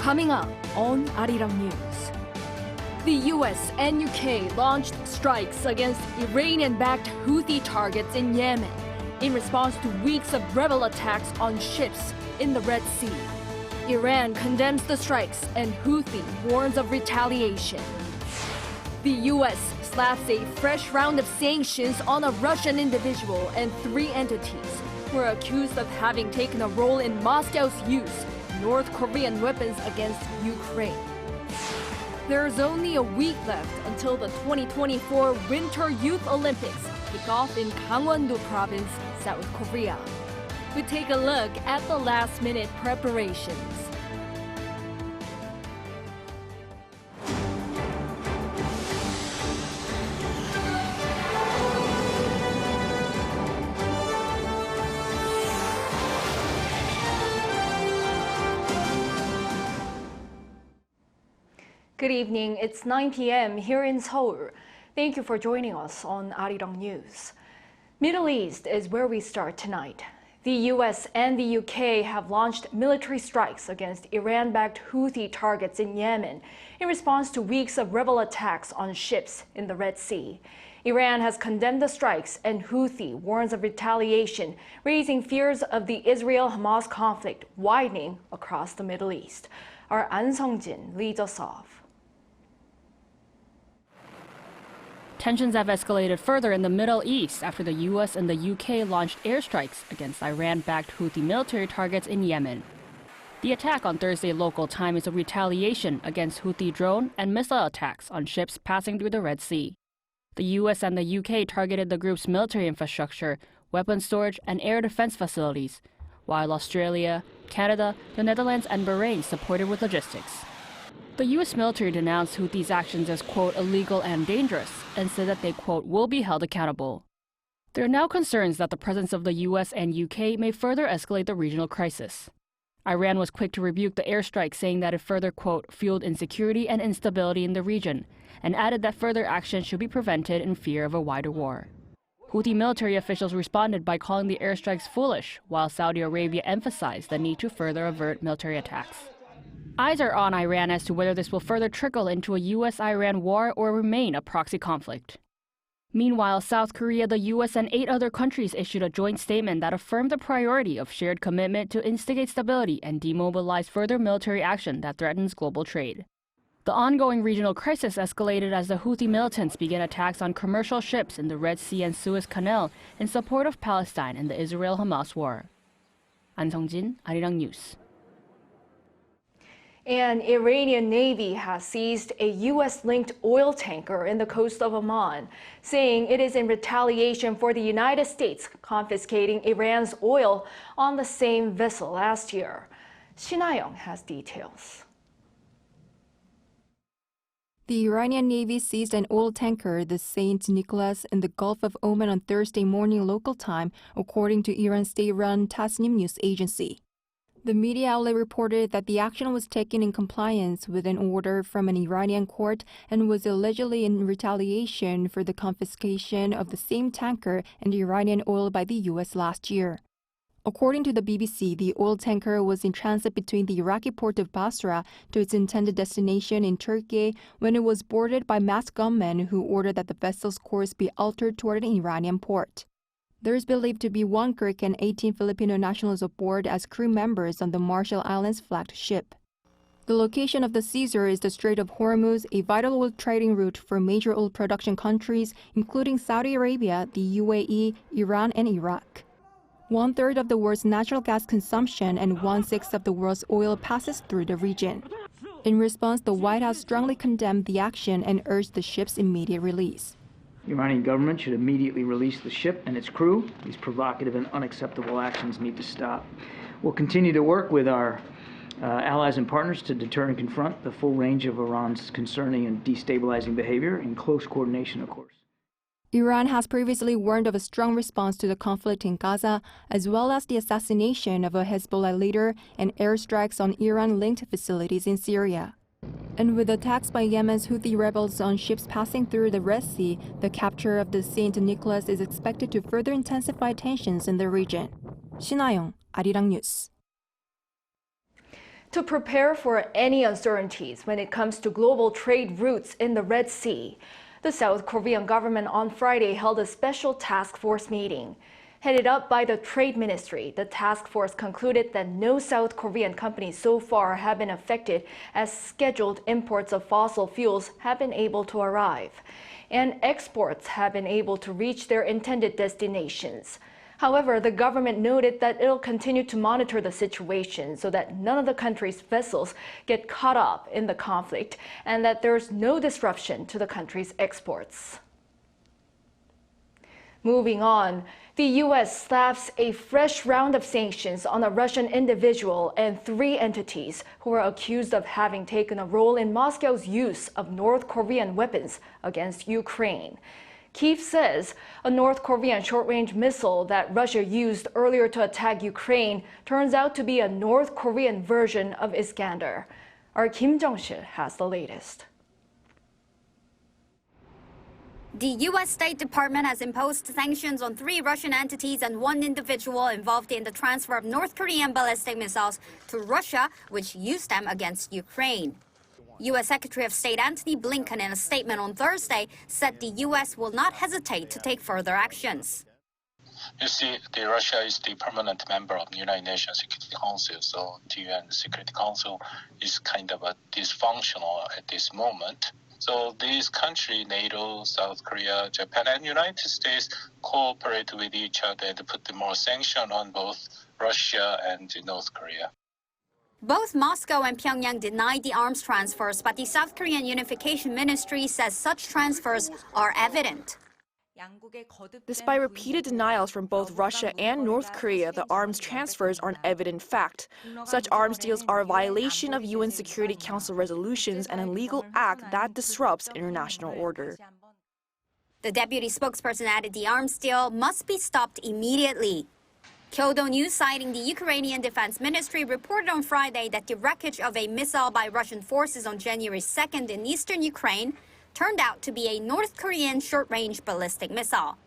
Coming up on Arirang News. The U.S. and U.K. launched strikes against Iranian-backed Houthi targets in Yemen in response to weeks of rebel attacks on ships in the Red Sea. Iran condemns the strikes and Houthi warns of retaliation. The U.S. slaps a fresh round of sanctions on a Russian individual and 3 entities who are accused of having taken a role in Moscow's use of North Korean weapons against Ukraine. There's only a week left until the 2024 Winter Youth Olympics kick off in Gangwon province, South Korea. We take a look at the last-minute preparations. Good evening. It's 9 p.m. here in Seoul. Thank you for joining us on Arirang News. Middle East is where we start tonight. The U.S. and the UK have launched military strikes against Iran-backed Houthi targets in Yemen in response to weeks of rebel attacks on ships in the Red Sea. Iran has condemned the strikes and Houthi warns of retaliation, raising fears of the Israel-Hamas conflict widening across the Middle East. Our An Sung-jin leads us off. Tensions have escalated further in the Middle East after the U.S. and the U.K. launched airstrikes against Iran-backed Houthi military targets in Yemen. The attack on Thursday local time is a retaliation against Houthi drone and missile attacks on ships passing through the Red Sea. The U.S. and the U.K. targeted the group's military infrastructure, weapons storage, and air defense facilities, while Australia, Canada, the Netherlands, and Bahrain supported with logistics. The U.S. military denounced Houthis' actions as, quote, illegal and dangerous, and said that they, quote, will be held accountable. There are now concerns that the presence of the U.S. and U.K. may further escalate the regional crisis. Iran was quick to rebuke the airstrike, saying that it further, quote, fueled insecurity and instability in the region, and added that further action should be prevented in fear of a wider war. Houthi military officials responded by calling the airstrikes foolish, while Saudi Arabia emphasized the need to further avert military attacks. Eyes are on Iran as to whether this will further trickle into a U.S.-Iran war or remain a proxy conflict. Meanwhile, South Korea, the U.S., and 8 other countries issued a joint statement that affirmed the priority of shared commitment to instigate stability and demobilize further military action that threatens global trade. The ongoing regional crisis escalated as the Houthi militants began attacks on commercial ships in the Red Sea and Suez Canal in support of Palestine in the Israel-Hamas war. An Sung-jin, Arirang News. An Iranian Navy has seized a U.S.-linked oil tanker in the coast of Oman, saying it is in retaliation for the United States confiscating Iran's oil on the same vessel last year. Shin Ha-young has details. The Iranian Navy seized an oil tanker, the St. Nicholas, in the Gulf of Oman on Thursday morning local time, according to Iran's state-run Tasnim news agency. The media outlet reported that the action was taken in compliance with an order from an Iranian court and was allegedly in retaliation for the confiscation of the same tanker and Iranian oil by the U.S. last year. According to the BBC, the oil tanker was in transit between the Iraqi port of Basra to its intended destination in Turkey when it was boarded by masked gunmen who ordered that the vessel's course be altered toward an Iranian port. There is believed to be 1 Greek and 18 Filipino nationals aboard as crew members on the Marshall Islands flagged ship. The location of the seizure is the Strait of Hormuz, a vital oil trading route for major oil production countries, including Saudi Arabia, the UAE, Iran, and Iraq. 1/3 of the world's natural gas consumption and 1/6 of the world's oil passes through the region. In response, the White House strongly condemned the action and urged the ship's immediate release. The Iranian government should immediately release the ship and its crew. These provocative and unacceptable actions need to stop. We'll continue to work with our allies and partners to deter and confront the full range of Iran's concerning and destabilizing behavior in close coordination, of course. Iran has previously warned of a strong response to the conflict in Gaza, as well as the assassination of a Hezbollah leader and airstrikes on Iran-linked facilities in Syria. And with attacks by Yemen's Houthi rebels on ships passing through the Red Sea, the capture of the St. Nicholas is expected to further intensify tensions in the region. Shin Ha-young, Arirang News. To prepare for any uncertainties when it comes to global trade routes in the Red Sea, the South Korean government on Friday held a special task force meeting. Headed up by the Trade Ministry, the task force concluded that no South Korean companies so far have been affected as scheduled imports of fossil fuels have been able to arrive, and exports have been able to reach their intended destinations. However, the government noted that it'll continue to monitor the situation so that none of the country's vessels get caught up in the conflict and that there's no disruption to the country's exports. Moving on, the U.S. slaps a fresh round of sanctions on a Russian individual and 3 entities who are accused of having taken a role in Moscow's use of North Korean weapons against Ukraine. Kyiv says a North Korean short-range missile that Russia used earlier to attack Ukraine turns out to be a North Korean version of Iskander. Our Kim Jong-sil has the latest. The U.S. State Department has imposed sanctions on 3 Russian entities and 1 individual involved in the transfer of North Korean ballistic missiles to Russia, which used them against Ukraine. U.S. Secretary of State Antony Blinken, in a statement on Thursday, said the U.S. will not hesitate to take further actions. You see, Russia is the permanent member of the United Nations Security Council, so the UN Security Council is kind of dysfunctional at this moment. So these countries, NATO, South Korea, Japan, and United States cooperate with each other to put more sanction on both Russia and North Korea. Both Moscow and Pyongyang denied the arms transfers, but the South Korean Unification Ministry says such transfers are evident. Despite repeated denials from both Russia and North Korea, the arms transfers are an evident fact. Such arms deals are a violation of UN Security Council resolutions and a legal act that disrupts international order. The deputy spokesperson added the arms deal must be stopped immediately. Kyodo News, citing the Ukrainian Defense Ministry, reported on Friday that the wreckage of a missile by Russian forces on January 2nd in eastern Ukraine turned out to be a North Korean short-range ballistic missile.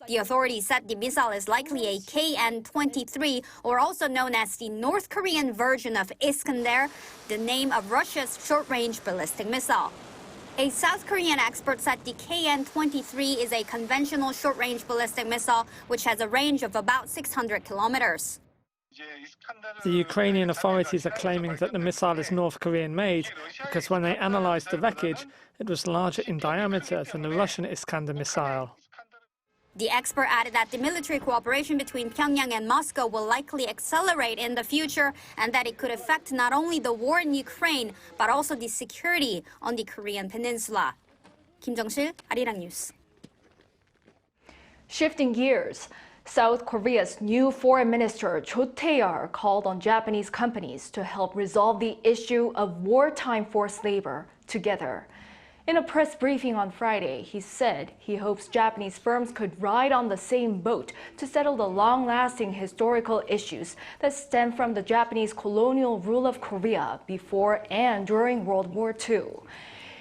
The authorities said the missile is likely a KN-23, or also known as the North Korean version of Iskander, the name of Russia's short-range ballistic missile. A South Korean expert said the KN-23 is a conventional short-range ballistic missile, which has a range of about 600 kilometers. The Ukrainian authorities are claiming that the missile is North Korean-made because when they analysed the wreckage, it was larger in diameter than the Russian Iskander missile. The expert added that the military cooperation between Pyongyang and Moscow will likely accelerate in the future and that it could affect not only the war in Ukraine, but also the security on the Korean peninsula. Kim Jong-sil, Arirang News. Shifting gears, South Korea's new foreign minister Cho Tae-yol called on Japanese companies to help resolve the issue of wartime forced labor together. In a press briefing on Friday, he said he hopes Japanese firms could ride on the same boat to settle the long-lasting historical issues that stem from the Japanese colonial rule of Korea before and during World War II.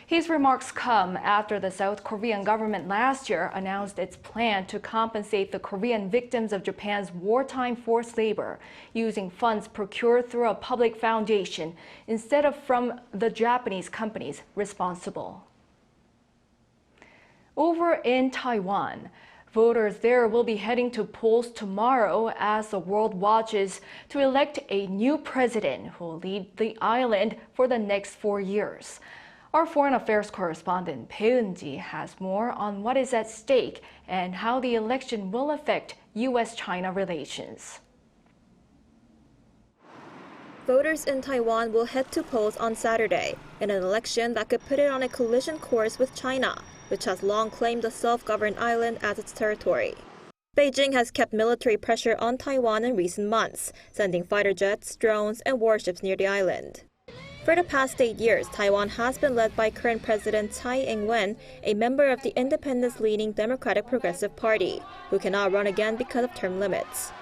His remarks come after the South Korean government last year announced its plan to compensate the Korean victims of Japan's wartime forced labor using funds procured through a public foundation instead of from the Japanese companies responsible. Over in Taiwan, voters there will be heading to polls tomorrow as the world watches to elect a new president who will lead the island for the next 4 years. Our foreign affairs correspondent Bae Eun-ji has more on what is at stake and how the election will affect U.S. China relations. Voters in Taiwan will head to polls on Saturday in an election that could put it on a collision course with China, which has long claimed the self-governed island as its territory. Beijing has kept military pressure on Taiwan in recent months, sending fighter jets, drones, and warships near the island. For the past 8 years, Taiwan has been led by current President Tsai Ing-wen, a member of the independence-leaning Democratic Progressive Party, who cannot run again because of term limits.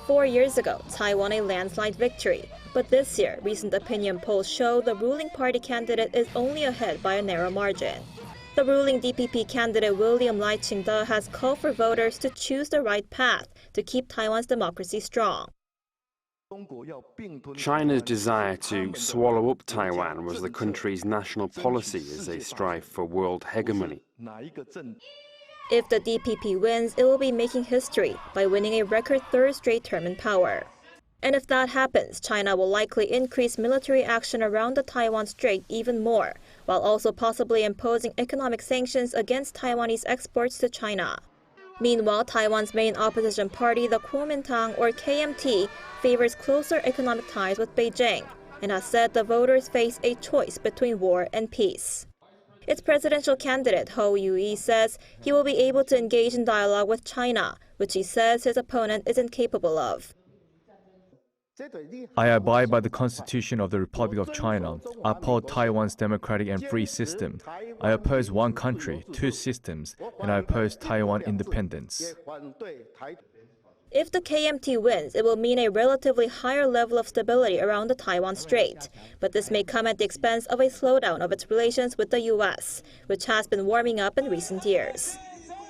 4 years ago, Tsai won a landslide victory, but this year, recent opinion polls show the ruling party candidate is only ahead by a narrow margin. The ruling DPP candidate William Lai Ching-te has called for voters to choose the right path to keep Taiwan's democracy strong. China's desire to swallow up Taiwan was the country's national policy as they strive for world hegemony. If the DPP wins, it will be making history by winning a record third straight term in power. And if that happens, China will likely increase military action around the Taiwan Strait even more, while also possibly imposing economic sanctions against Taiwanese exports to China. Meanwhile, Taiwan's main opposition party, the Kuomintang or KMT, favors closer economic ties with Beijing and has said the voters face a choice between war and peace. Its presidential candidate, Hou Yu-ih, says he will be able to engage in dialogue with China, which he says his opponent isn't capable of. I abide by the Constitution of the Republic of China, uphold Taiwan's democratic and free system. I oppose one country, two systems, and I oppose Taiwan independence. If the KMT wins, it will mean a relatively higher level of stability around the Taiwan Strait. But this may come at the expense of a slowdown of its relations with the U.S., which has been warming up in recent years.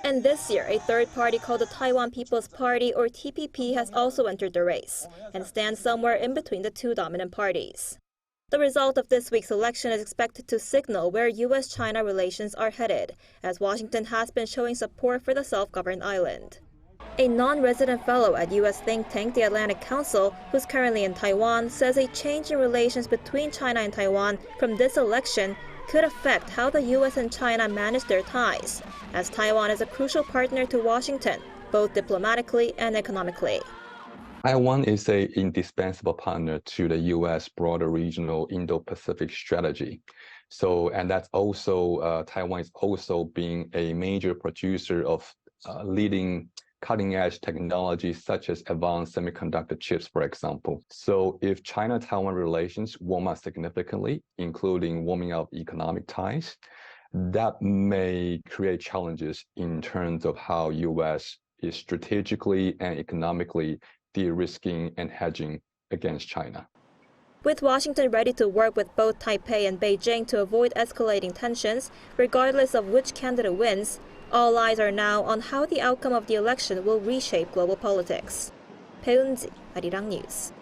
And this year, a third party called the Taiwan People's Party, or TPP, has also entered the race and stands somewhere in between the two dominant parties. The result of this week's election is expected to signal where U.S. China relations are headed, as Washington has been showing support for the self-governed island. A non-resident fellow at U.S. think tank the Atlantic Council, who's currently in Taiwan, says a change in relations between China and Taiwan from this election could affect how the U.S. and China manage their ties, as Taiwan is a crucial partner to Washington, both diplomatically and economically. Taiwan is an indispensable partner to the U.S. broader regional Indo-Pacific strategy. And that's also, Taiwan is also being a major producer of leading cutting-edge technologies such as advanced semiconductor chips, for example. So if China-Taiwan relations warm up significantly, including warming up economic ties, that may create challenges in terms of how U.S. is strategically and economically de-risking and hedging against China. With Washington ready to work with both Taipei and Beijing to avoid escalating tensions, regardless of which candidate wins, all eyes are now on how the outcome of the election will reshape global politics. Peunji, Arirang News.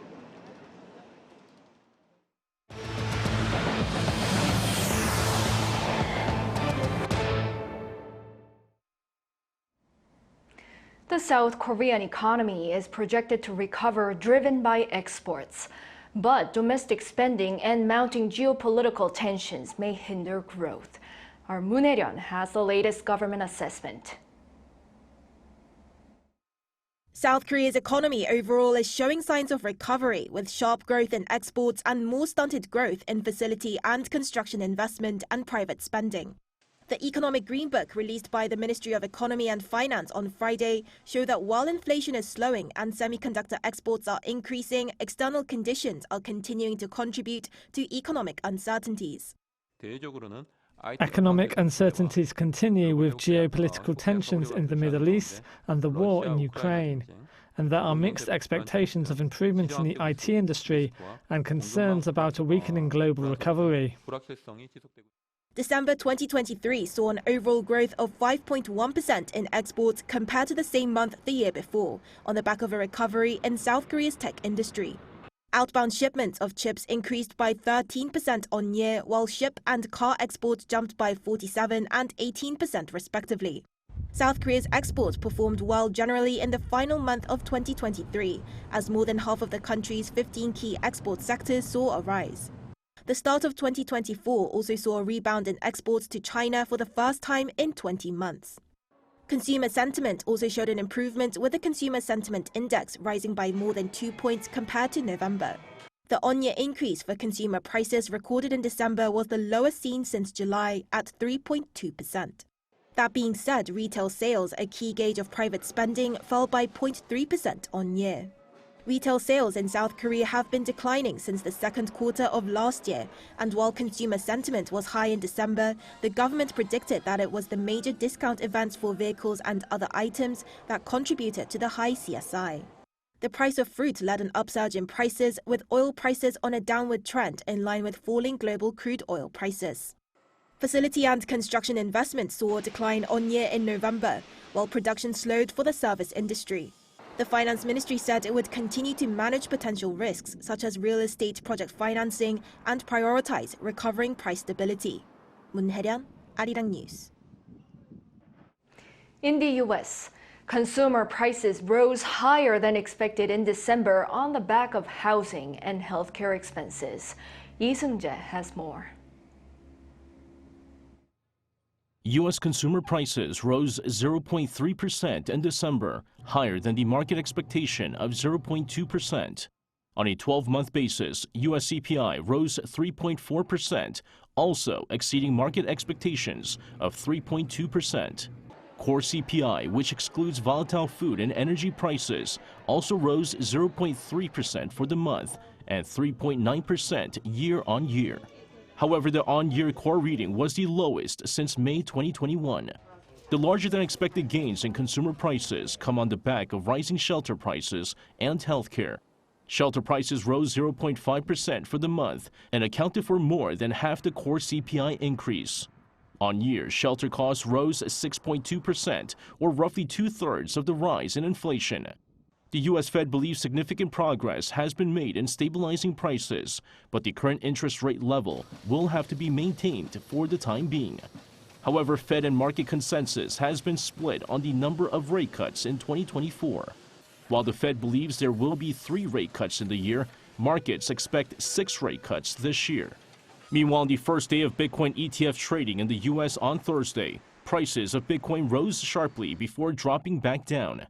The South Korean economy is projected to recover driven by exports. But domestic spending and mounting geopolitical tensions may hinder growth. Our Moon Hae-ryun has the latest government assessment. South Korea's economy overall is showing signs of recovery, with sharp growth in exports and more stunted growth in facility and construction investment and private spending. The Economic Green Book released by the Ministry of Economy and Finance on Friday showed that while inflation is slowing and semiconductor exports are increasing, external conditions are continuing to contribute to economic uncertainties. Economic uncertainties continue with geopolitical tensions in the Middle East and the war in Ukraine, and there are mixed expectations of improvement in the IT industry and concerns about a weakening global recovery. December 2023 saw an overall growth of 5.1% in exports compared to the same month the year before, on the back of a recovery in South Korea's tech industry. Outbound shipments of chips increased by 13% on year, while ship and car exports jumped by 47% and 18% respectively. South Korea's exports performed well generally in the final month of 2023, as more than half of the country's 15 key export sectors saw a rise. The start of 2024 also saw a rebound in exports to China for the first time in 20 months. Consumer sentiment also showed an improvement, with the Consumer Sentiment Index rising by more than 2 points compared to November. The on-year increase for consumer prices recorded in December was the lowest seen since July at 3.2%. That being said, retail sales, a key gauge of private spending, fell by 0.3% on year. Retail sales in South Korea have been declining since the second quarter of last year, and while consumer sentiment was high in December, the government predicted that it was the major discount events for vehicles and other items that contributed to the high CSI. The price of fruit led an upsurge in prices, with oil prices on a downward trend in line with falling global crude oil prices. Facility and construction investment saw a decline on year in November, while production slowed for the service industry. The finance ministry said it would continue to manage potential risks, such as real estate project financing, and prioritize recovering price stability. Moon Hae-ryun, Arirang News. In the U.S., consumer prices rose higher than expected in December on the back of housing and healthcare expenses. Lee Sun-kyun has more. U.S. consumer prices rose 0.3% in December, higher than the market expectation of 0.2%. On a 12-month basis, U.S. CPI rose 3.4%, also exceeding market expectations of 3.2%. Core CPI, which excludes volatile food and energy prices, also rose 0.3% for the month and 3.9% year-on-year. However, the on-year core reading was the lowest since May 2021. The larger-than-expected gains in consumer prices come on the back of rising shelter prices and healthcare. Shelter prices rose 0.5% for the month and accounted for more than half the core CPI increase. On year, shelter costs rose 6.2%, or roughly two-thirds of the rise in inflation. The U.S. Fed believes significant progress has been made in stabilizing prices, but the current interest rate level will have to be maintained for the time being. However, Fed and market consensus has been split on the number of rate cuts in 2024. While the Fed believes there will be 3 rate cuts in the year, markets expect 6 rate cuts this year. Meanwhile, on the first day of Bitcoin ETF trading in the U.S. on Thursday, prices of Bitcoin rose sharply before dropping back down.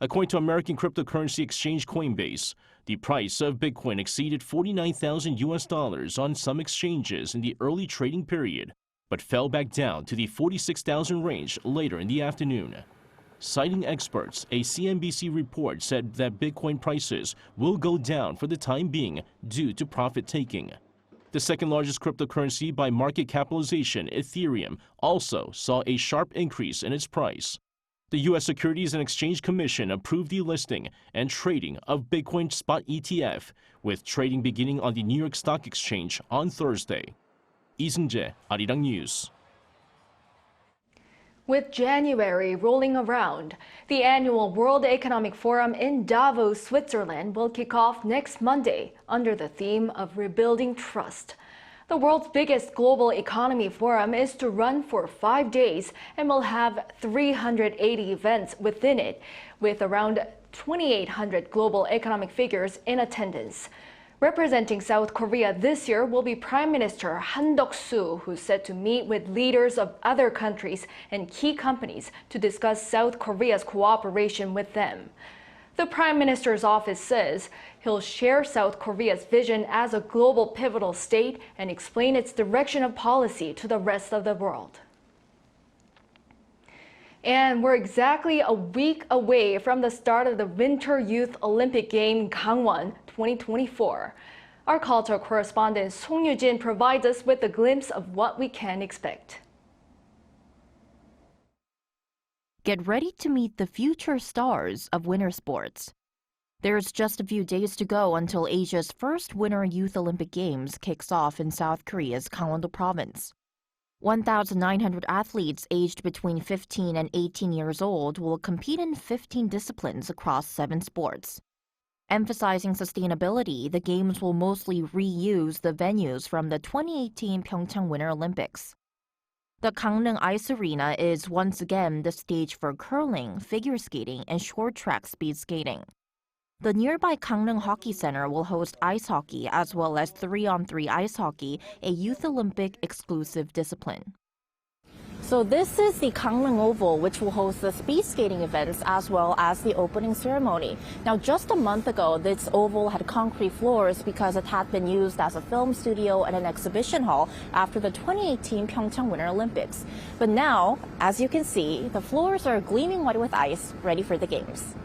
According to American cryptocurrency exchange Coinbase, the price of Bitcoin exceeded $49,000 on some exchanges in the early trading period, but fell back down to the 46,000 range later in the afternoon. Citing experts, a CNBC report said that Bitcoin prices will go down for the time being due to profit-taking. The second largest cryptocurrency by market capitalization, Ethereum, also saw a sharp increase in its price. The U.S. Securities and Exchange Commission approved the listing and trading of Bitcoin spot ETF, with trading beginning on the New York Stock Exchange on Thursday. Lee Sun-kyun, Arirang News. With January rolling around, the annual World Economic Forum in Davos, Switzerland will kick off next Monday under the theme of Rebuilding Trust. The world's biggest global economy forum is to run for 5 days and will have 380 events within it, with around 2,800 global economic figures in attendance. Representing South Korea this year will be Prime Minister Han Duck-soo, who's set to meet with leaders of other countries and key companies to discuss South Korea's cooperation with them. The Prime Minister's office says he'll share South Korea's vision as a global pivotal state and explain its direction of policy to the rest of the world. And we're exactly a week away from the start of the Winter Youth Olympic Game Gangwon 2024. Our cultural correspondent Song Yu-jin provides us with a glimpse of what we can expect. Get ready to meet the future stars of winter sports. There's just a few days to go until Asia's first Winter Youth Olympic Games kicks off in South Korea's Gangwon province. 1,900 athletes aged between 15 and 18 years old will compete in 15 disciplines across 7 sports. Emphasizing sustainability, the Games will mostly reuse the venues from the 2018 Pyeongchang Winter Olympics. The Gangneung Ice Arena is once again the stage for curling, figure skating, and short track speed skating. The nearby Gangneung Hockey Center will host ice hockey as well as 3-on-3 ice hockey, a Youth Olympic exclusive discipline. So this is the Gangneung Oval, which will host the speed skating events as well as the opening ceremony. Now, just a month ago, this oval had concrete floors because it had been used as a film studio and an exhibition hall after the 2018 Pyeongchang Winter Olympics. But now, as you can see, the floors are gleaming white with ice, ready for the Games.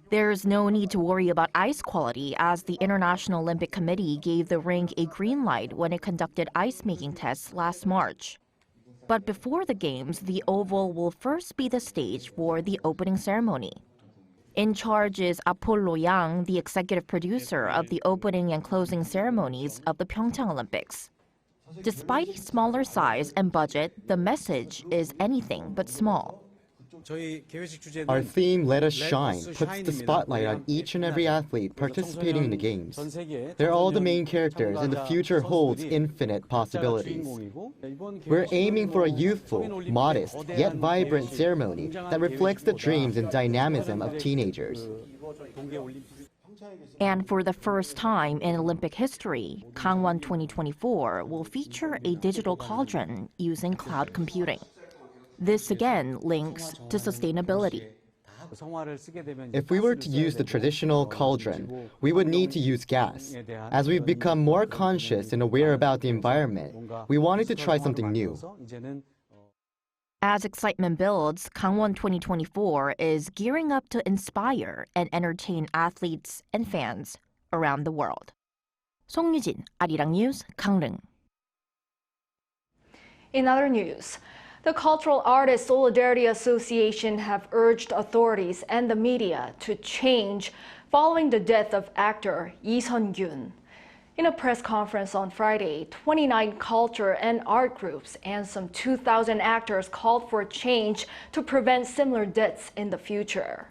There's no need to worry about ice quality, as the International Olympic Committee gave the rink a green light when it conducted ice-making tests last March. But before the Games, the Oval will first be the stage for the opening ceremony. In charge is Apollo Yang, the executive producer of the opening and closing ceremonies of the Pyeongchang Olympics. Despite a smaller size and budget, the message is anything but small. Our theme, Let Us Shine, puts the spotlight on each and every athlete participating in the Games. They're all the main characters, and the future holds infinite possibilities. We're aiming for a youthful, modest, yet vibrant ceremony that reflects the dreams and dynamism of teenagers. And for the first time in Olympic history, Gangwon 2024 will feature a digital cauldron using cloud computing. This again links to sustainability. If we were to use the traditional cauldron, we would need to use gas. As we've become more conscious and aware about the environment, we wanted to try something new. As excitement builds, Gangwon 2024 is gearing up to inspire and entertain athletes and fans around the world. 송유진, Arirang News, Gangneung. In other news, the Cultural Artists Solidarity Association have urged authorities and the media to change following the death of actor Lee Sun-kyun. In a press conference on Friday, 29 culture and art groups and some 2,000 actors called for change to prevent similar deaths in the future.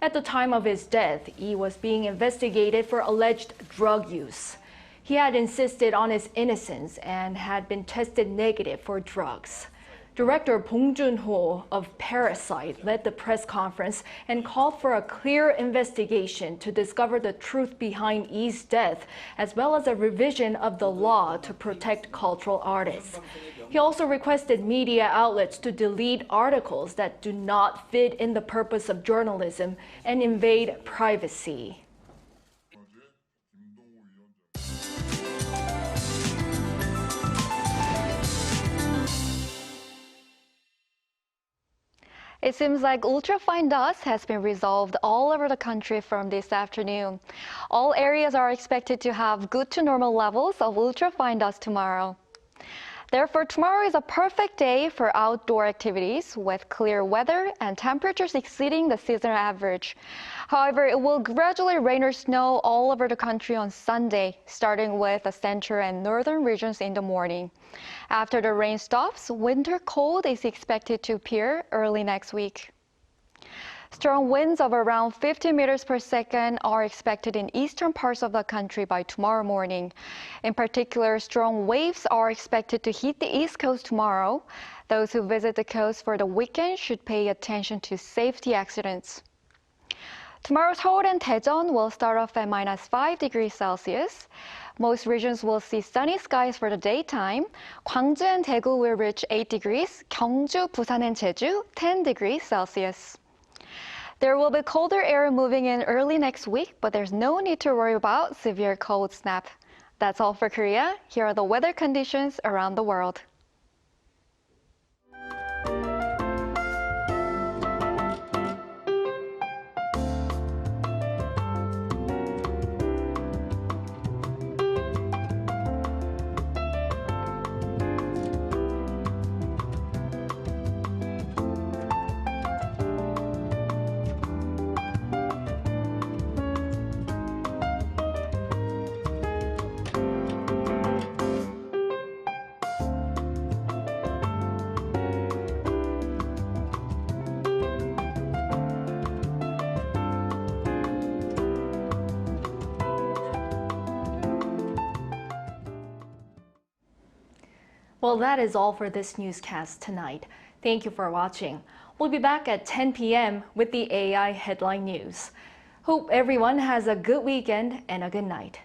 At the time of his death, Lee was being investigated for alleged drug use. He had insisted on his innocence and had been tested negative for drugs. Director Bong Joon-ho of Parasite led the press conference and called for a clear investigation to discover the truth behind Lee's death, as well as a revision of the law to protect cultural artists. He also requested media outlets to delete articles that do not fit in the purpose of journalism and invade privacy. It seems like ultrafine dust has been resolved all over the country from this afternoon. All areas are expected to have good to normal levels of ultrafine dust tomorrow. Therefore, tomorrow is a perfect day for outdoor activities with clear weather and temperatures exceeding the seasonal average. However, it will gradually rain or snow all over the country on Sunday, starting with the central and northern regions in the morning. After the rain stops, winter cold is expected to appear early next week. Strong winds of around 50 meters per second are expected in eastern parts of the country by tomorrow morning. In particular, strong waves are expected to hit the east coast tomorrow. Those who visit the coast for the weekend should pay attention to safety accidents. Tomorrow, Seoul and Daejeon will start off at -5 degrees Celsius. Most regions will see sunny skies for the daytime. Gwangju and Daegu will reach 8 degrees, Gyeongju, Busan, and Jeju 10 degrees Celsius. There will be colder air moving in early next week, but there's no need to worry about severe cold snap. That's all for Korea. Here are the weather conditions around the world. Well, that is all for this newscast tonight. Thank you for watching. We'll be back at 10 p.m. with the AI headline news. Hope everyone has a good weekend and a good night.